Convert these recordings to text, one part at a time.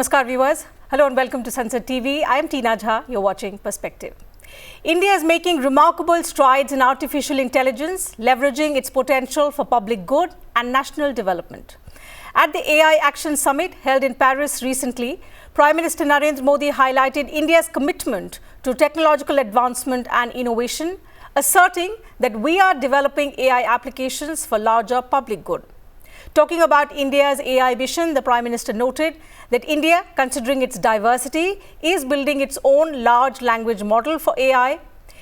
Namaskar viewers. Hello and welcome to Sansad TV. I am Teena Jha. You're watching Perspective. India is making remarkable strides in artificial intelligence, leveraging its potential for public good and national development. At the AI Action Summit held in Paris recently, Prime Minister Narendra Modi highlighted India's commitment to technological advancement and innovation, asserting that we are developing AI applications for larger public good. Talking about India's AI vision, the Prime Minister noted that India, considering its diversity, is building its own large language model for AI.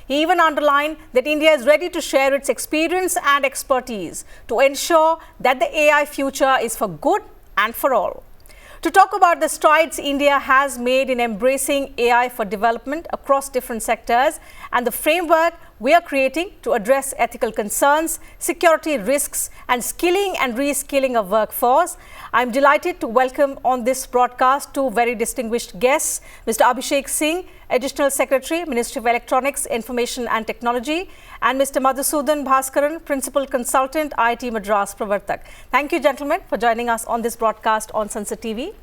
He even underlined that India is ready to share its experience and expertise to ensure that the AI future is for good and for all. To talk about the strides India has made in embracing AI for development across different sectors and the framework we are creating to address ethical concerns, security risks and skilling and reskilling of workforce, I am delighted to welcome on this broadcast two very distinguished guests, Mr. Abhishek Singh, Additional Secretary, Ministry of Electronics, Information and Technology, and Mr. Madhusudhanan Baskaran, Principal Consultant, IIT Madras, Pravartak. Thank you, gentlemen, for joining us on this broadcast on Sansad TV.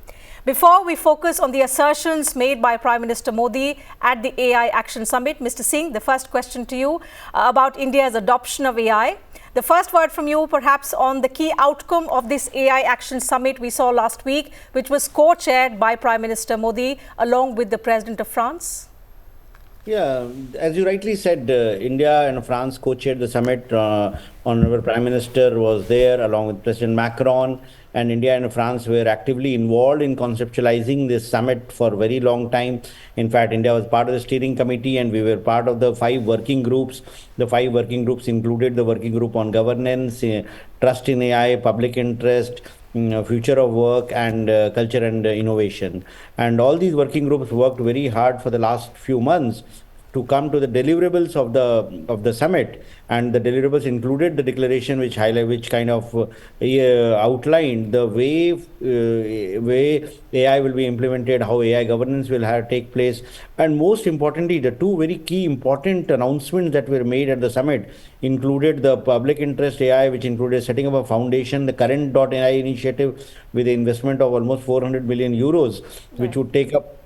Before we focus on the assertions made by Prime Minister Modi at the AI Action Summit, Mr. Singh, the first question to you about India's adoption of AI. The first word from you perhaps on the key outcome of this AI Action Summit we saw last week, which was co-chaired by Prime Minister Modi along with the President of France. Yeah, as you rightly said, India and France co-chaired the summit. Honorable Prime Minister was there along with President Macron, and India and France were actively involved in conceptualizing this summit for a very long time. In fact, India was part of the steering committee and we were part of the 5 working groups. The 5 working groups included the working group on governance, trust in AI, public interest, future of work and culture and innovation. And all these working groups worked very hard for the last few months to come to the deliverables of the summit, and the deliverables included the declaration which kind of outlined the way AI will be implemented, how AI governance will take place, and most importantly, the 2 very key important announcements that were made at the summit included the public interest AI, which included setting up a foundation, the current.ai initiative with an investment of almost 400 million euros, which would take up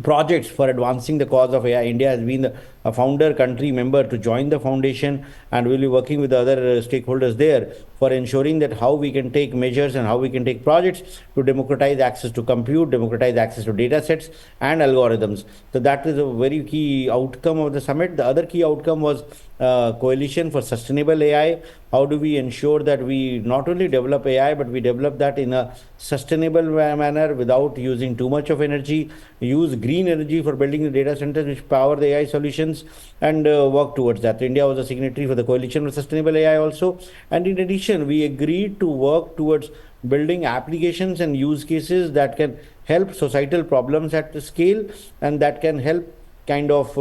projects for advancing the cause of AI. India has been a founder country member to join the foundation, and we'll be working with the other stakeholders there for ensuring that how we can take measures and how we can take projects to democratize access to compute, democratize access to data sets and algorithms. So that is a very key outcome of the summit. The other key outcome was coalition for sustainable AI. How do we ensure that we not only develop AI, but we develop that in a sustainable manner without using too much of energy, use green energy for building the data centers which power the AI solutions, and work towards that. India was a signatory for the coalition for sustainable AI also. And in addition, we agreed to work towards building applications and use cases that can help societal problems at scale and that can help kind of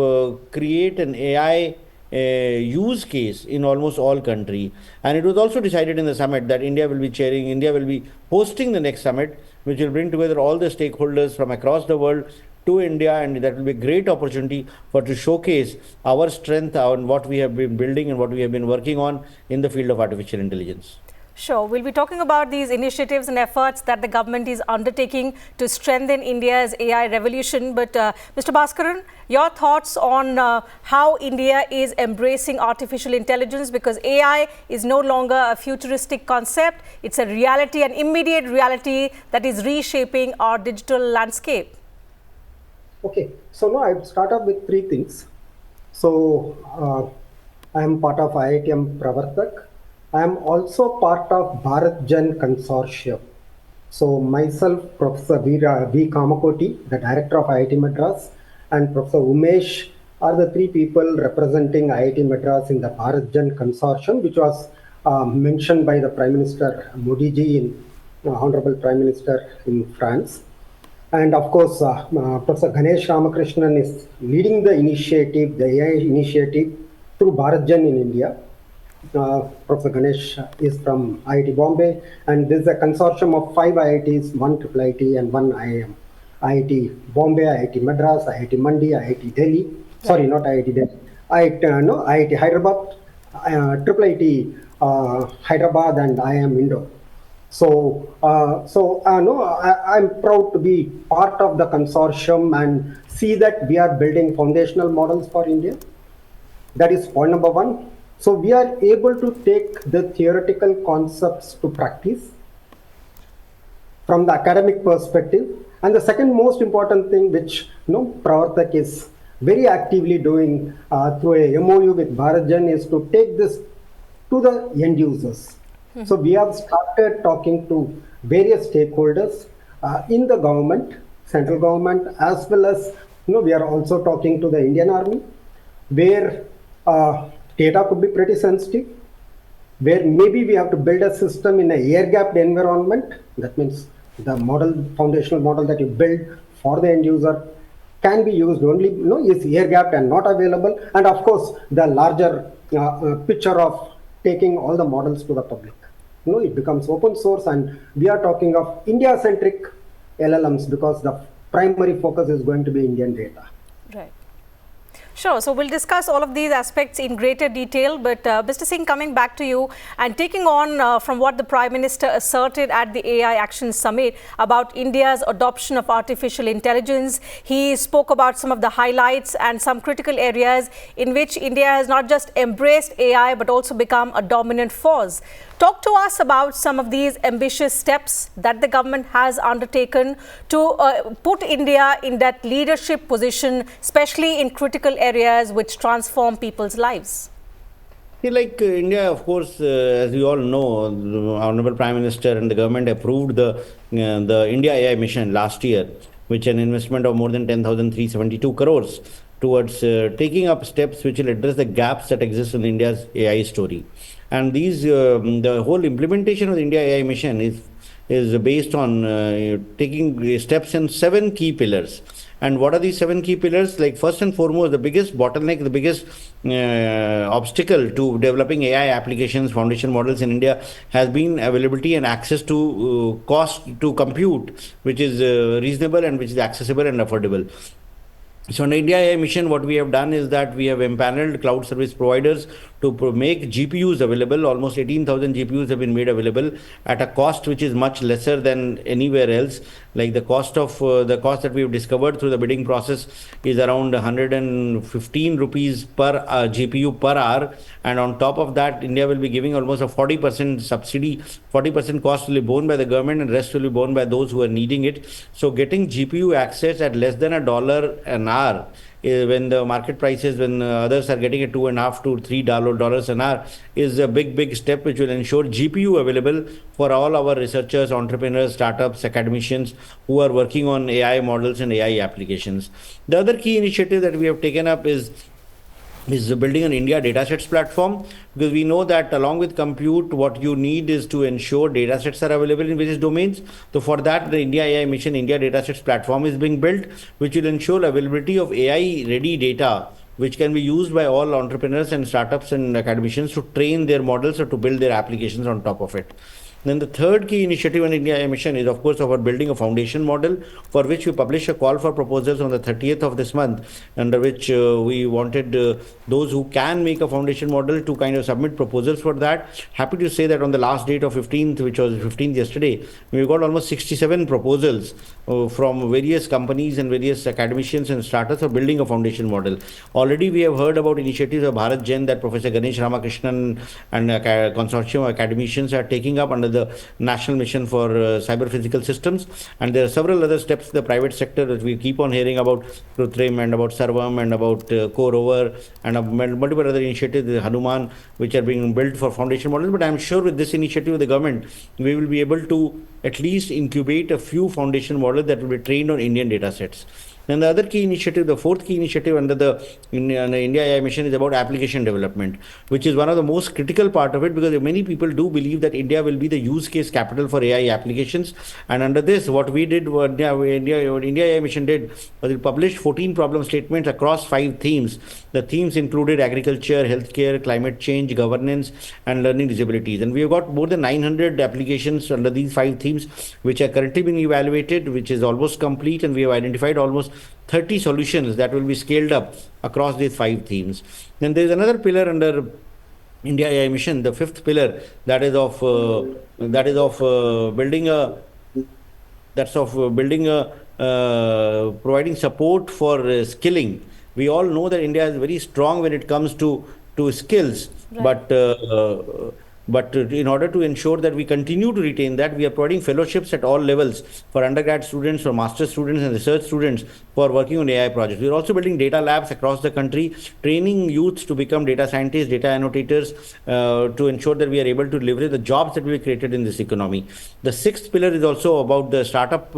create an AI use case in almost all country. And it was also decided in the summit that India will be hosting the next summit, which will bring together all the stakeholders from across the world to India, and that will be a great opportunity to showcase our strength on what we have been building and what we have been working on in the field of artificial intelligence. Sure. We'll be talking about these initiatives and efforts that the government is undertaking to strengthen India's AI revolution. But Mr. Baskaran, your thoughts on how India is embracing artificial intelligence, because AI is no longer a futuristic concept. It's a reality, an immediate reality that is reshaping our digital landscape. Okay. So now I'll start off with 3 things. So I am part of IITM Pravartak. I am also part of Bharat Jan Consortium. So myself, Professor V. Kamakoti, the Director of IIT Madras, and Professor Umesh are the 3 people representing IIT Madras in the Bharat Jan Consortium, which was mentioned by the Prime Minister Modi ji, Honorable Prime Minister in France. And of course, Professor Ganesh Ramakrishnan is leading the initiative, the AI initiative through Bharat Jan in India. Professor Ganesh is from IIT Bombay, and this is a consortium of 5 IITs, 1 IIIT and 1 IIM. IIT Bombay, IIT Madras, IIT Mandi, IIT Delhi, sorry, not IIT Delhi, IIT Hyderabad, IIT Hyderabad and IIM Indore. No, I'm proud to be part of the consortium and see that we are building foundational models for India. That is point number one. So we are able to take the theoretical concepts to practice from the academic perspective. And the second most important thing, which Pravartak is very actively doing through a MOU with BharatJan, is to take this to the end users. So we have started talking to various stakeholders in the government, central government, as well as we are also talking to the Indian Army, where data could be pretty sensitive, where maybe we have to build a system in an air-gapped environment. That means the foundational model that you build for the end user can be used only, is air-gapped and not available. And of course, the larger picture of taking all the models to the public. It becomes open source, and we are talking of India-centric LLMs because the primary focus is going to be Indian data. Right. Sure. So we'll discuss all of these aspects in greater detail. But Mr. Singh, coming back to you and taking on from what the Prime Minister asserted at the AI Action Summit about India's adoption of artificial intelligence, he spoke about some of the highlights and some critical areas in which India has not just embraced AI but also become a dominant force. Talk to us about some of these ambitious steps that the government has undertaken to put India in that leadership position, especially in critical areas which transform people's lives. Like India, of course, as you all know, the Honorable Prime Minister and the government approved the India AI mission last year, which an investment of more than 10,372 crores towards taking up steps which will address the gaps that exist in India's AI story. And these, the whole implementation of the India AI mission is based on taking steps in 7 key pillars. And what are these 7 key pillars? Like, first and foremost, the biggest bottleneck, the biggest obstacle to developing AI applications, foundation models in India has been availability and access to cost to compute, which is reasonable and which is accessible and affordable. So in the India AI mission, what we have done is that we have empaneled cloud service providers to make GPUs available. Almost 18,000 GPUs have been made available at a cost which is much lesser than anywhere else. Like the cost that we have discovered through the bidding process is around 115 rupees per GPU per hour. And on top of that, India will be giving almost a 40% subsidy. 40% cost will be borne by the government and rest will be borne by those who are needing it. So getting GPU access at less than $1 an hour, when the market prices, when others are getting it $2.5 to $3 an hour, is a big step which will ensure GPU available for all our researchers, entrepreneurs, startups, academicians who are working on AI models and AI applications. The other key initiative that we have taken up is building an India datasets platform, because we know that along with compute, what you need is to ensure datasets are available in various domains. So for that, the India AI Mission India datasets platform is being built, which will ensure availability of AI ready data, which can be used by all entrepreneurs and startups and academicians to train their models or to build their applications on top of it. Then the third key initiative in India AI mission is, of course, about building a foundation model, for which we publish a call for proposals on the 30th of this month, under which we wanted those who can make a foundation model to kind of submit proposals for that. Happy to say that on the last date of 15th, which was 15th yesterday, we got almost 67 proposals from various companies and various academicians and startups for building a foundation model. Already we have heard about initiatives of BharatJan that Professor Ganesh Ramakrishnan and a consortium of academicians are taking up under the National Mission for Cyber Physical Systems. And there are several other steps in the private sector that we keep on hearing about, Krutrim and about Sarvam and about Core and multiple other initiatives, Hanuman, which are being built for foundation models. But I'm sure with this initiative of the government, we will be able to at least incubate a few foundation models that will be trained on Indian data sets. Then the other key initiative, the fourth key initiative under the India AI mission, is about application development, which is one of the most critical part of it, because many people do believe that India will be the use case capital for AI applications. And under this, what we did, what India AI mission did, was it published 14 problem statements across 5 themes. The themes included agriculture, healthcare, climate change, governance, and learning disabilities. And we have got more than 900 applications under these 5 themes, which are currently being evaluated, which is almost complete, and we have identified almost 30 solutions that will be scaled up across these 5 themes. Then there is another pillar under India AI mission, the fifth pillar, that is of building a providing support for skilling. We all know that India is very strong when it comes to skills, Right. but in order to ensure that we continue to retain that, we are providing fellowships at all levels for undergrad students, for master students, and research students for working on AI projects. We are also building data labs across the country, training youths to become data scientists, data annotators, to ensure that we are able to leverage the jobs that we created in this economy. The sixth pillar is also about the startup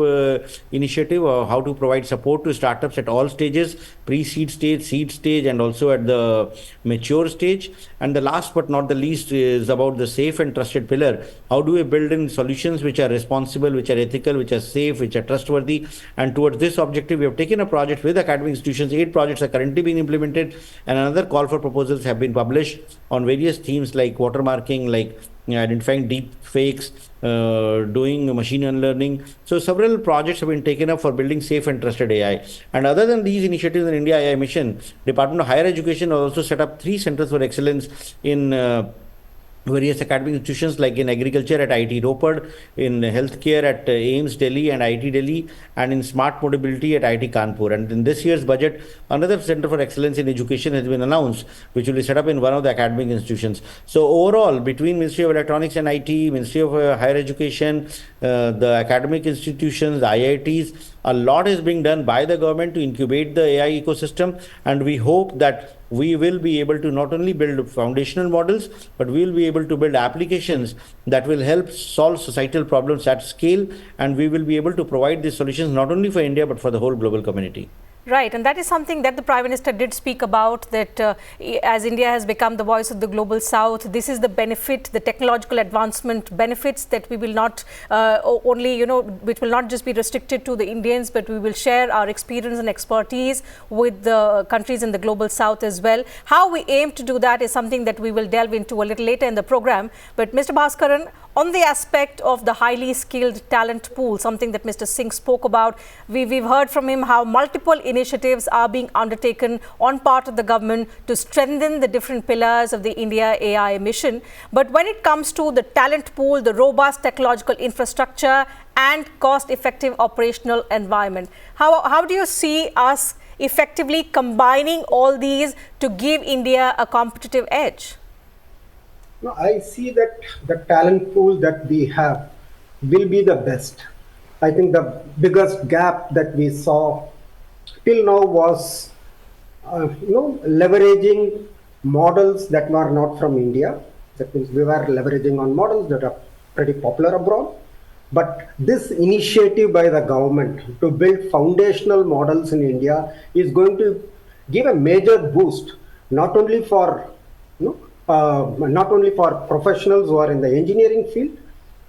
initiative, how to provide support to startups at all stages, pre-seed stage, seed stage, and also at the mature stage. And the last but not the least is about the safe and trusted pillar. How do we build in solutions which are responsible, which are ethical, which are safe, which are trustworthy? And towards this objective, we have taken a project with academic institutions. 8 projects are currently being implemented, and another call for proposals have been published on various themes like watermarking, like identifying deep fakes, doing machine learning. So several projects have been taken up for building safe and trusted AI. And other than these initiatives in India AI mission, Department of Higher Education has also set up 3 centers for excellence in various academic institutions, like in agriculture at IIT Ropar, in healthcare at AIIMS Delhi and IIT Delhi, and in smart mobility at IIT Kanpur. And in this year's budget, another center for excellence in education has been announced, which will be set up in one of the academic institutions. So overall, between Ministry of Electronics and IT, Ministry of Higher Education, the academic institutions, the IITs, a lot is being done by the government to incubate the AI ecosystem, and we hope that we will be able to not only build foundational models, but we will be able to build applications that will help solve societal problems at scale, and we will be able to provide these solutions not only for India but for the whole global community. Right, and that is something that the Prime Minister did speak about, that as India has become the voice of the global south, this is the benefit, the technological advancement benefits that we will not only, which will not just be restricted to the Indians, but we will share our experience and expertise with the countries in the global south as well. How we aim to do that is something that we will delve into a little later in the program. But Mr. Baskaran, on the aspect of the highly skilled talent pool, something that Mr. Singh spoke about, we've heard from him how multiple initiatives are being undertaken on part of the government to strengthen the different pillars of the India AI mission. But when it comes to the talent pool, the robust technological infrastructure and cost-effective operational environment, how do you see us effectively combining all these to give India a competitive edge? No, I see that the talent pool that we have will be the best. I think the biggest gap that we saw till now was, leveraging models that were not from India. That means we were leveraging on models that are pretty popular abroad. But this initiative by the government to build foundational models in India is going to give a major boost, not only for not only for professionals who are in the engineering field,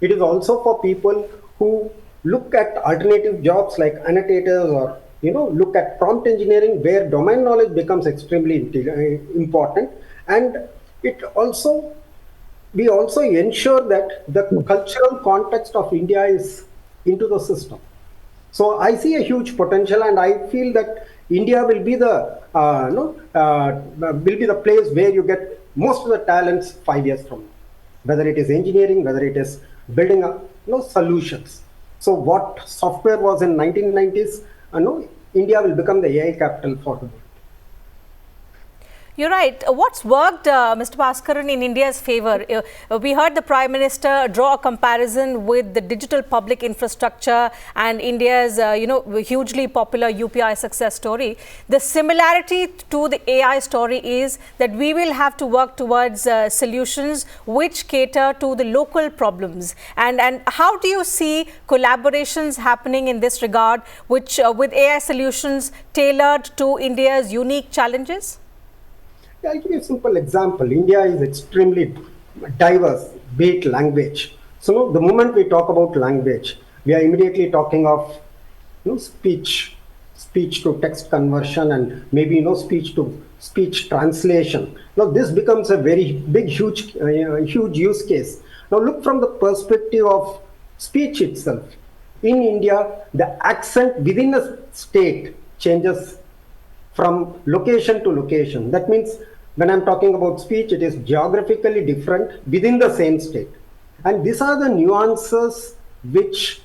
it is also for people who look at alternative jobs like annotators, or look at prompt engineering, where domain knowledge becomes extremely important. And we also ensure that the cultural context of India is into the system. So I see a huge potential, and I feel that India will be the place where you get most of the talents 5 years from now, whether it is engineering, whether it is building solutions. So what software was in 1990s, India will become the AI capital for the world. You're right. What's worked, Mr. Baskaran, in India's favor? We heard the Prime Minister draw a comparison with the digital public infrastructure and India's, hugely popular UPI success story. The similarity to the AI story is that we will have to work towards solutions which cater to the local problems. And how do you see collaborations happening in this regard, which with AI solutions tailored to India's unique challenges? I'll give you a simple example. India is extremely diverse, be it language. So the moment we talk about language, we are immediately talking of speech to text conversion, and maybe speech to speech translation. Now this becomes a very big, huge use case. Now look from the perspective of speech itself. In India, the accent within a state changes from location to location. That means When I'm talking about speech, it is geographically different within the same state. And these are the nuances which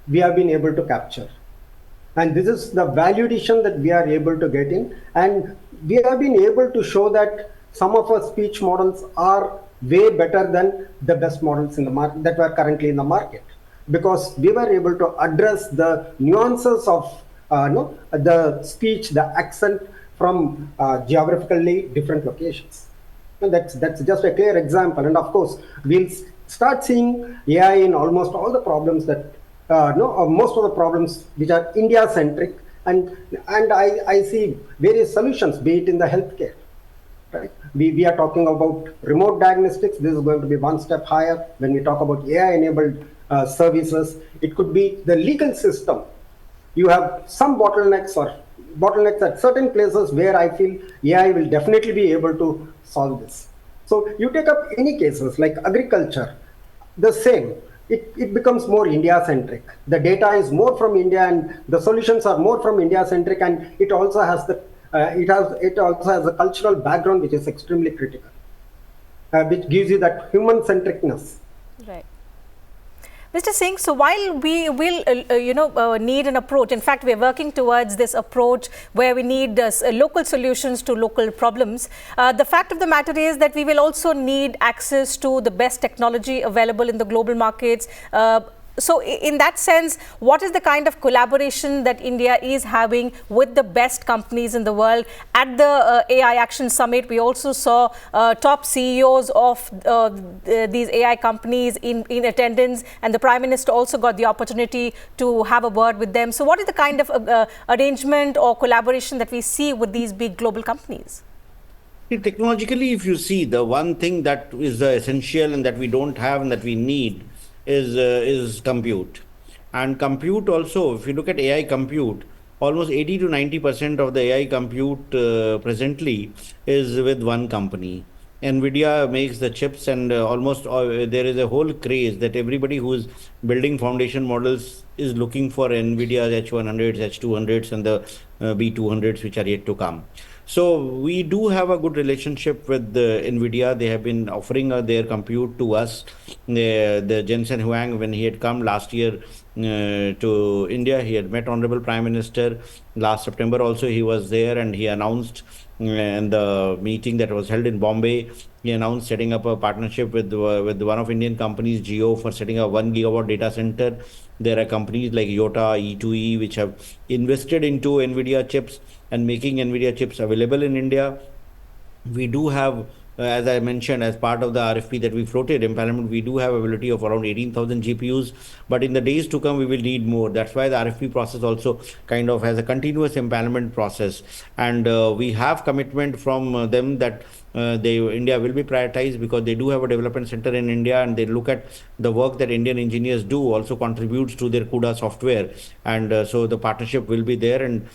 we have been able to capture. And this is the value addition that we are able to get in. And we have been able to show that some of our speech models are way better than the best models in the market that were currently in the market, because we were able to address the nuances of the speech, the accent from geographically different locations. And that's just a clear example. And of course, we'll start seeing AI in almost all the problems that most of the problems which are India centric, and I see various solutions, be it in the healthcare. Right? We are talking about remote diagnostics. This is going to be one step higher. When we talk about AI-enabled services, it could be the legal system. You have some bottlenecks at certain places where I feel AI will definitely be able to solve this. So you take up any cases like agriculture, the same. It becomes more India-centric. The data is more from India, and the solutions are more from India-centric, and it also has the it also has a cultural background which is extremely critical, which gives you that human-centricness. Right. Mr. Singh, so while we will, need an approach, in fact, we are working towards this approach where we need local solutions to local problems. The fact of the matter is that we will also need access to the best technology available in the global markets. So in that sense, what is the kind of collaboration that India is having with the best companies in the world? At the AI Action Summit, we also saw top CEOs of these AI companies in attendance, and the Prime Minister also got the opportunity to have a word with them. So what is the kind of arrangement or collaboration that we see with these big global companies? Technologically, if you see, the one thing that is essential and that we don't have and that we need is compute. And compute also, if you look at AI compute, almost 80 to 90% of the AI compute presently is with one company. NVIDIA makes the chips, and there is a whole craze that everybody who is building foundation models is looking for NVIDIA's H100s, H200s, and the B200s, which are yet to come. So we do have a good relationship with NVIDIA. They have been offering their compute to us. The Jensen Huang, when he had come last year to India, he had met Honorable Prime Minister. Last September also he was there, and he announced in the meeting that was held in Bombay, he announced setting up a partnership with one of Indian companies, Jio, for setting up 1 gigawatt data center. There are companies like Yota, E2E, which have invested into NVIDIA chips and making NVIDIA chips available in India. We do have, as I mentioned, as part of the RFP that we floated in Parliament, we do have ability of around 18,000 GPUs. But in the days to come, we will need more. That's why the RFP process also kind of has a continuous empowerment process. And we have commitment from them that India will be prioritized, because they do have a development center in India, and they look at the work that Indian engineers do also contributes to their CUDA software. And so the partnership will be there and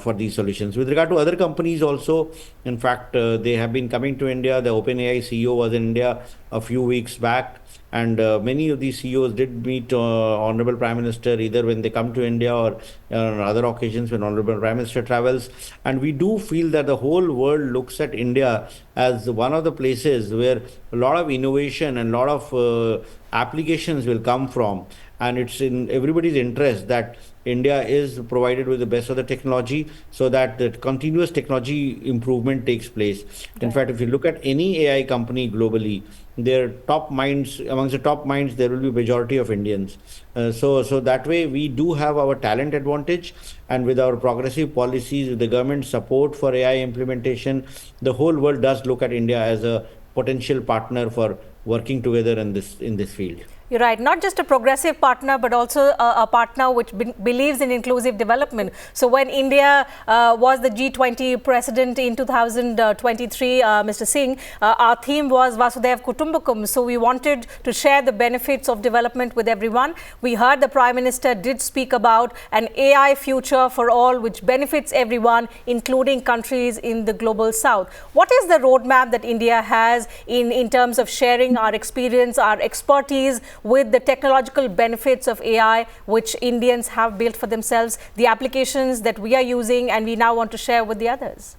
for these solutions. With regard to other companies also, in fact, they have been coming to India. The OpenAI CEO was in India a few weeks back. And many of these CEOs did meet Honorable Prime Minister either when they come to India or on other occasions when Honorable Prime Minister travels. And we do feel that the whole world looks at India as one of the places where a lot of innovation and a lot of applications will come from. And it's in everybody's interest that India is provided with the best of the technology, so that the continuous technology improvement takes place. In fact, if you look at any AI company globally, their top minds, amongst the top minds, there will be majority of Indians. So that way we do have our talent advantage, and with our progressive policies, with the government support for AI implementation, the whole world does look at India as a potential partner for working together in this field. You're right. Not just a progressive partner, but also a partner which believes in inclusive development. So when India was the G20 president in 2023, Mr. Singh, our theme was Vasudhaiv Kutumbakam. So we wanted to share the benefits of development with everyone. We heard the Prime Minister did speak about an AI future for all, which benefits everyone, including countries in the global south. What is the roadmap that India has in terms of sharing our experience, our expertise, with the technological benefits of AI, which Indians have built for themselves, the applications that we are using and we now want to share with the others?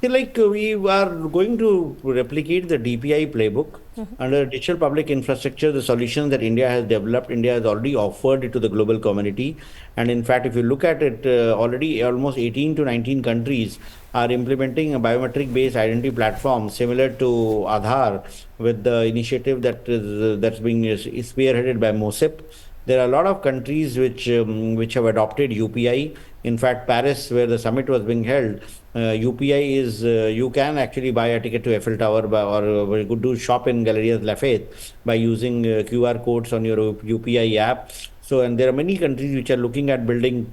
We are going to replicate the DPI playbook. Under digital public infrastructure, the solutions that India has developed, India has already offered it to the global community. And in fact, if you look at it, already almost 18 to 19 countries are implementing a biometric based identity platform similar to Aadhaar, with the initiative that's being spearheaded by MOSIP. There are a lot of countries which have adopted UPI. In fact, Paris, where the summit was being held, UPI is you can actually buy a ticket to Eiffel Tower or you could do shop in Galeries Lafayette by using QR codes on your UPI app. So, and there are many countries which are looking at building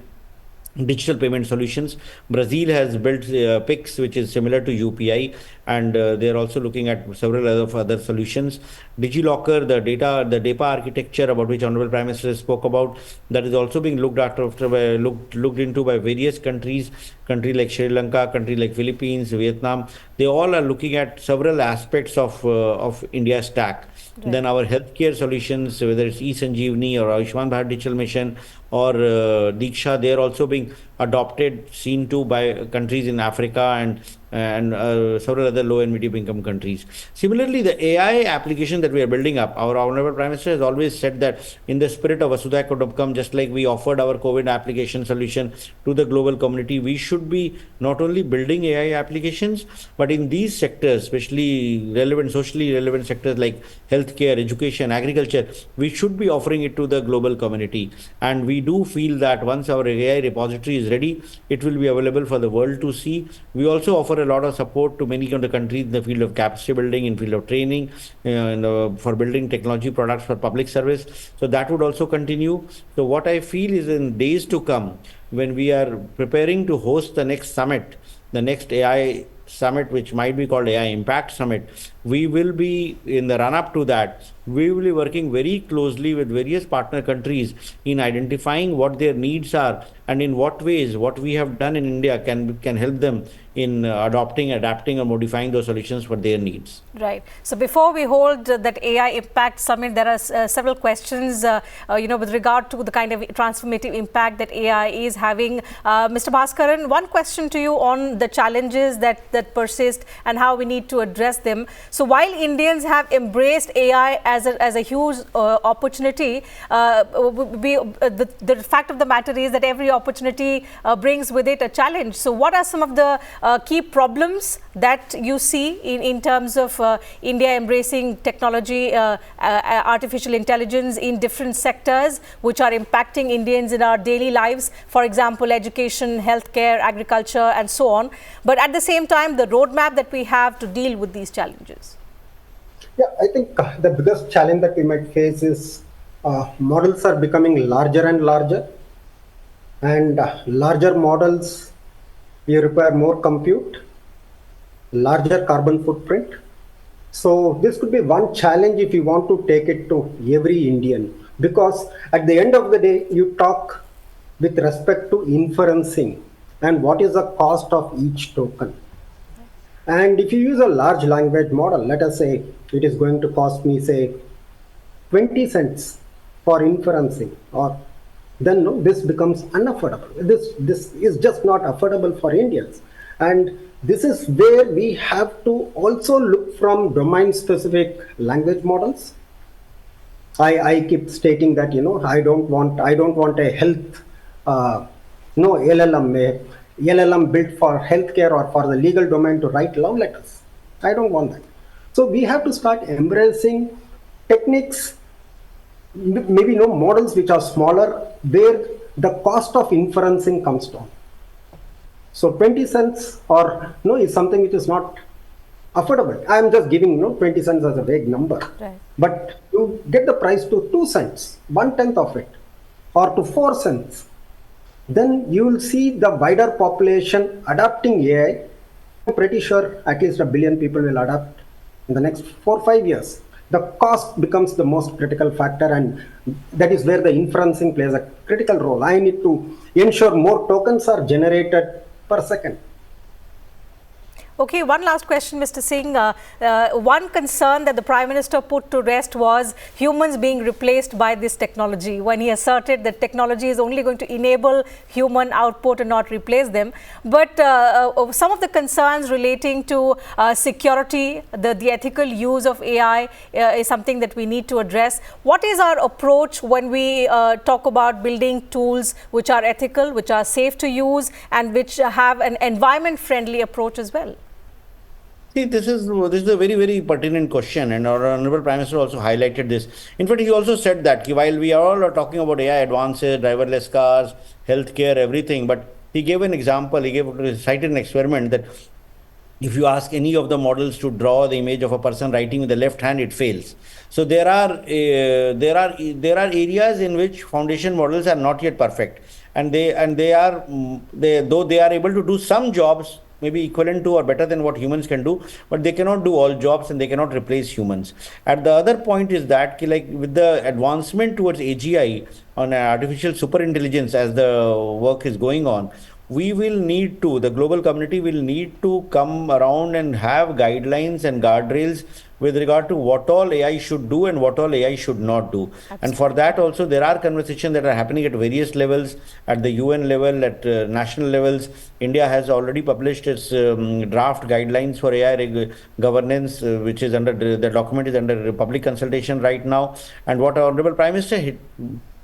digital payment solutions. Brazil has built Pix, which is similar to UPI, and they're also looking at several other solutions. DigiLocker, the data architecture about which Honorable Prime Minister spoke about, that is also being looked into by various countries like Sri Lanka, country like Philippines, Vietnam. They all are looking at several aspects of India's stack. Right. Then our healthcare solutions, whether it's eSanjeevani or Ayushman Bharat Digital Mission or Diksha, they are also being adopted, seen to by countries in Africa and several other low and medium income countries. Similarly, the AI application that we are building up, our Honorable Prime Minister has always said that in the spirit of Vasudha Kutumbakam, just like we offered our COVID application solution to the global community, we should be not only building AI applications, but in these sectors, especially socially relevant sectors like healthcare, education, agriculture, we should be offering it to the global community. And we do feel that once our AI repository is ready, it will be available for the world to see. We also offer a lot of support to many of the countries in the field of capacity building, in field of training, for building technology products for public service. So that would also continue. So what I feel is in days to come, when we are preparing to host the next summit, the next AI summit, which might be called AI Impact Summit, we will be, in the run-up to that, we will be working very closely with various partner countries in identifying what their needs are and in what ways what we have done in India can help them in adopting, adapting or modifying those solutions for their needs. Right. So before we hold that AI Impact Summit, there are several questions, with regard to the kind of transformative impact that AI is having. Mr. Baskaran, one question to you on the challenges that persist and how we need to address them. So while Indians have embraced AI as a huge opportunity, the fact of the matter is that every opportunity brings with it a challenge. So what are some of the key problems that you see in terms of India embracing technology, artificial intelligence in different sectors which are impacting Indians in our daily lives, for example, education, healthcare, agriculture and so on, but at the same time the roadmap that we have to deal with these challenges? Yeah, I think the biggest challenge that we might face is models are becoming larger and larger, and larger models, you require more compute, larger carbon footprint. So this could be one challenge if you want to take it to every Indian, because at the end of the day, you talk with respect to inferencing and what is the cost of each token. And if you use a large language model, let us say it is going to cost me, say, 20 cents for inferencing, or then no, this becomes unaffordable. This is just not affordable for Indians. And this is where we have to also look from domain-specific language models. I keep stating that, I don't want a health LLM built for healthcare or for the legal domain to write love letters. I don't want that. So we have to start embracing techniques, maybe models which are smaller, where the cost of inferencing comes down. So 20 cents is something which is not affordable. I am just giving 20 cents as a vague number. Right. But you get the price to 2 cents, 1/10 of it, or to 4 cents. Then you will see the wider population adopting AI. I'm pretty sure at least 1 billion people will adopt in the next 4 or 5 years. The cost becomes the most critical factor, and that is where the inferencing plays a critical role. I need to ensure more tokens are generated per second. Okay, one last question, Mr. Singh. One concern that the Prime Minister put to rest was humans being replaced by this technology, when he asserted that technology is only going to enable human output and not replace them. But some of the concerns relating to security, the ethical use of AI is something that we need to address. What is our approach when we talk about building tools which are ethical, which are safe to use, and which have an environment-friendly approach as well? See, this is a very, very pertinent question, and our Honorable Prime Minister also highlighted this. In fact, he also said that while we all are talking about AI advances, driverless cars, healthcare, everything, but he gave an example, cited an experiment that if you ask any of the models to draw the image of a person writing with the left hand, it fails. So there are areas in which foundation models are not yet perfect, and though they are able to do some jobs, maybe equivalent to or better than what humans can do, but they cannot do all jobs and they cannot replace humans. And the other point is that like with the advancement towards AGI on artificial superintelligence, as the work is going on, the global community will need to come around and have guidelines and guardrails with regard to what all AI should do and what all AI should not do. Absolutely. And for that also, there are conversations that are happening at various levels, at the UN level, at national levels. India has already published its draft guidelines for AI governance, which is the document is under public consultation right now. And what our Honorable Prime Minister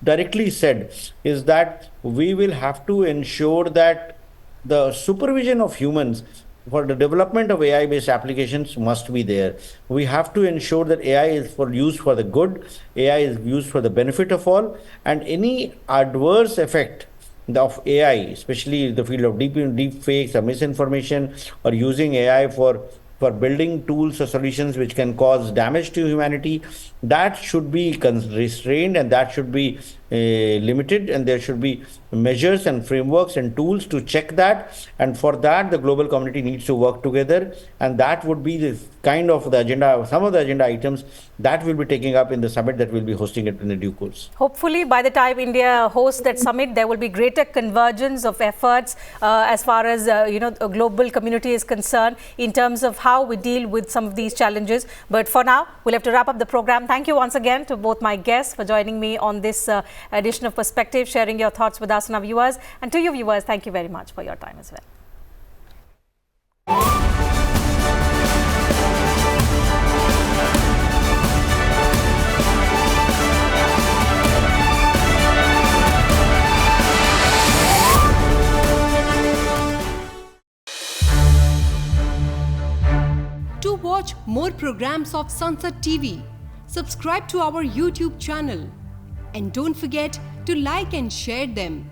directly said is that we will have to ensure that the supervision of humans for the development of AI-based applications must be there. We have to ensure that AI is used for the good, AI is used for the benefit of all, and any adverse effect of AI, especially in the field of deep fakes or misinformation, or using AI for building tools or solutions which can cause damage to humanity, that should be restrained and that should be limited, and there should be measures and frameworks and tools to check that. And for that, the global community needs to work together, and that would be the kind of the agenda, some of the agenda items that we'll be taking up in the summit that we'll be hosting it in the due course. Hopefully, by the time India hosts that summit, there will be greater convergence of efforts as far as a global community is concerned in terms of how we deal with some of these challenges. But for now, we'll have to wrap up the program. Thank you once again to both my guests for joining me on this edition of Perspective, sharing your thoughts with us and our viewers. And to you viewers, thank you very much for your time as well. To watch more programs of Sansad TV, subscribe to our YouTube channel and don't forget to like and share them.